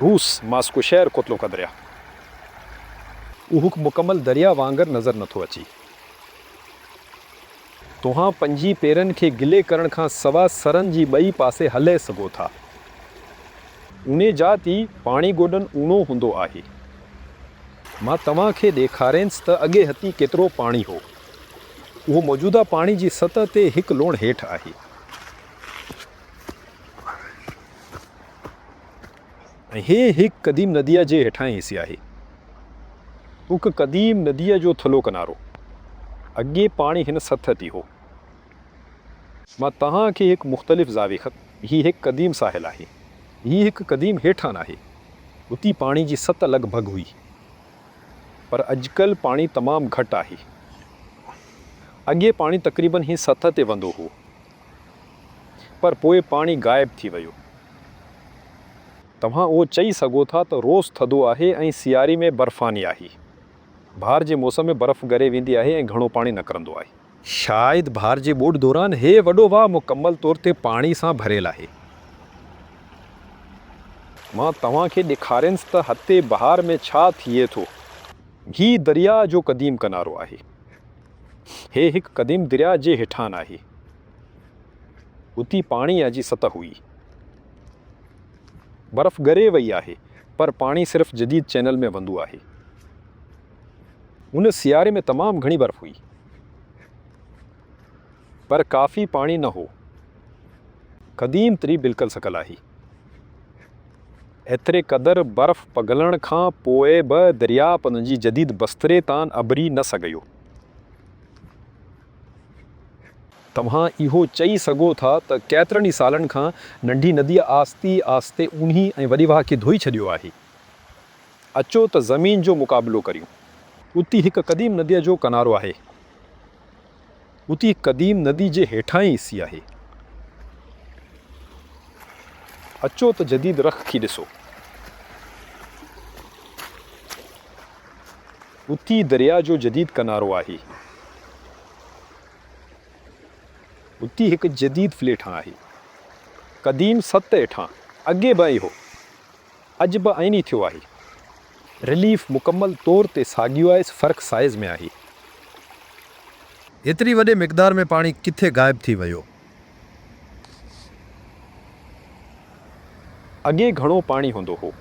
रूस मास्को शहर कोतलो का दरिया उहो मुकमल दरिया वांगर नज़र नथो अची। तुहां पंजी पेरनि खे गिले करण खां सवा सरनि जी ॿई पासे हले सघो था। उन जाति पाणी गोॾनि ऊणो हूंदो आहे। मां तव्हांखे ॾेखारियंसि त अॻे हथी केतिरो पाणी हो। उहो मौजूदा पाणी जी सतह ते हिकु लोण हेठि आहे। ऐं हे हिकु क़दीम नदीअ जे हेठां हिसे आहे। हिकु क़दीम नदीअ जो थलो किनारो। अॻे पाणी हिन सतह ते हो। मां तव्हांखे हिकु मुख़्तलिफ़ ज़ावे ख़त हीउ हिकु क़दीम साहिल आहे। हीउ हिकु क़दीम हेठान आहे। उती पाणी जी सतह लॻभॻि हुई, पर अॼुकल्ह पाणी तमामु घटि आहे। अॻे पाणी तक़रीबन ही सतह ते वेंदो हो, पर पोइ पाणी गायब थी वियो। तव्हां उहो चई सघो था त रोज़ थधो आहे ऐं सियारे में बर्फ़ानी आहे। बहार जे मौसम में बर्फ़ ॻरे वेंदी आहे ऐं घणो पाणी निकिरंदो आहे। शायदि बहार जे ॿोॾि दौरान हे वॾो वाह मुकमल तौर ते पाणी सां भरियलु आहे। मां तव्हांखे ॾेखारियंसि त हते बहार में छा थिए थो। ही दरिया जो क़दीम किनारो आहे। हे हिकु क़दीम दरिया जे हेठान आहे। उती पाणीअ जी सतह हुई। बर्फ़ ॻरे वई आहे, पर पाणी सिर्फ़ु जदीद चैनल में वेंदो आहे। उन सियारे में तमामु घणी बर्फ़ हुई, पर काफ़ी पाणी न हो। क़दीम तरी बिल्कुलु सकल आहे। एतिरे क़दुरु बर्फ़ पगलण खां पोइ बि दरिया पंहिंजी जदीद बस्तरे तान अबरी न सघियो। तव्हां इहो चई सघो था त केतिरनि ई सालनि खां नंढी नदीअ आस्ते आस्ते ऊन्ही ऐं वॾी वाह खे धोई छॾियो आहे। अचो त ज़मीन जो मुक़ाबिलो करियूं। उती हिकु क़दीम नदीअ जो किनारो आहे। उती क़दीम नदी जे हेठां ई हिसी आहे। अचो त जदीद रख खे ॾिसो। उती दरिया जो जदीद किनारो आहे। उती हिकु जदीद फ्लेट आहे। क़दीम सत हेठां अॻे बि हो, अॼु बि आइनी थियो आहे। रिलीफ मुकमल तौर ते साॻियो आहे, फ़र्क़ु साइज़ में आहे। एतिरी वॾे मिक़दार में पाणी किथे गायब थी वियो? अॻे घणो पाणी हूंदो हो,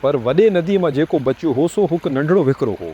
पर वॾे नदीअ मां जेको बचियो हो सो हिकु नंढड़ो विकिरो हो।